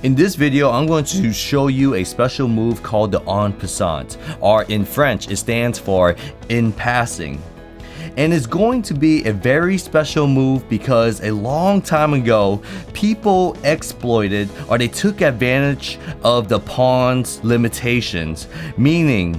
In this video, I'm going to show you a special move called the En Passant, or in French, it stands for En Passant. And it's going to be a very special move because a long time ago, people exploited or they took advantage of the pawn's limitations, meaning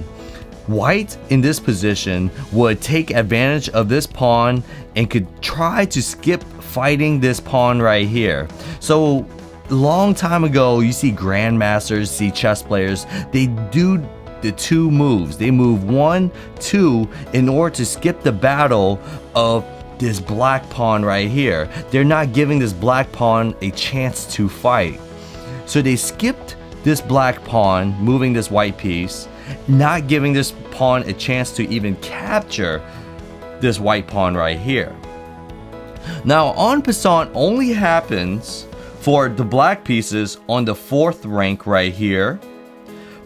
white in this position would take advantage of this pawn and could try to skip fighting this pawn right here. So long time ago, you see grandmasters, see chess players, they do the two moves. They move 1, 2 in order to skip the battle of this black pawn right here. They're not giving this black pawn a chance to fight. So they skipped this black pawn, moving this white piece, not giving this pawn a chance to even capture this white pawn right here. Now, En Passant only happens for the black pieces on the 4th rank right here,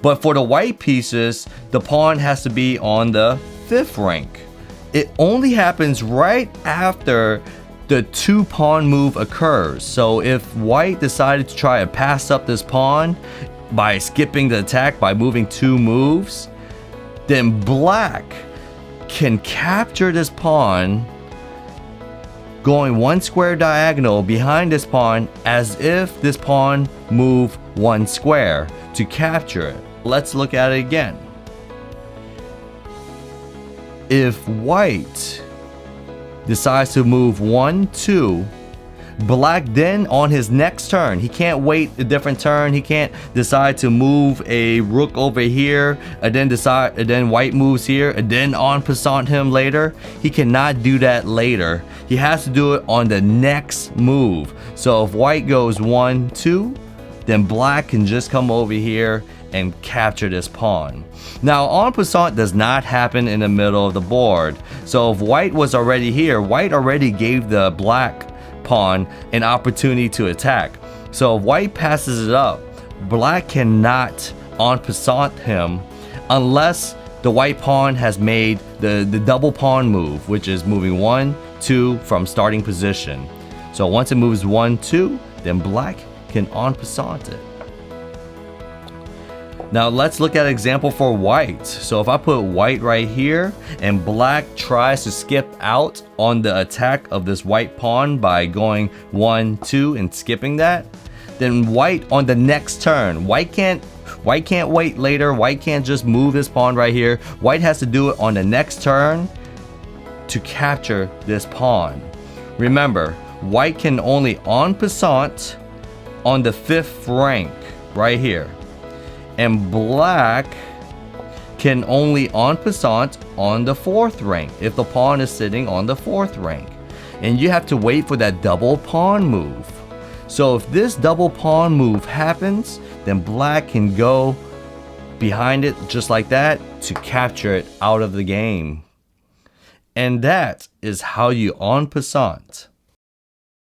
but for the white pieces, the pawn has to be on the 5th rank. It only happens right after the 2-pawn move occurs. So if white decided to try to pass up this pawn by skipping the attack by moving 2 moves, then black can capture this pawn going 1 square diagonal behind this pawn as if this pawn moved 1 square to capture it. Let's look at it again. If white decides to move 1, 2, black then on his next turn, he can't wait a different turn. He can't decide to move a rook over here and then white moves here and then En Passant him later. He cannot do that later. He has to do it on the next move. So if white goes 1, 2, then black can just come over here and capture this pawn. Now, En Passant does not happen in the middle of the board. So if white was already here, white already gave the black pawn an opportunity to attack. So if white passes it up, black cannot En Passant him unless the white pawn has made the double pawn move, which is moving 1, 2 from starting position. So once it moves 1, 2, then black can En Passant it. Now let's look at an example for white. So if I put white right here and black tries to skip out on the attack of this white pawn by going 1, 2 and skipping that, then white on the next turn, white can't wait later. White can't just move this pawn right here. White has to do it on the next turn to capture this pawn. Remember, white can only En Passant on the 5th rank right here. And black can only En Passant on the 4th rank if the pawn is sitting on the 4th rank. And you have to wait for that double pawn move. So if this double pawn move happens, then black can go behind it just like that to capture it out of the game. And that is how you En Passant.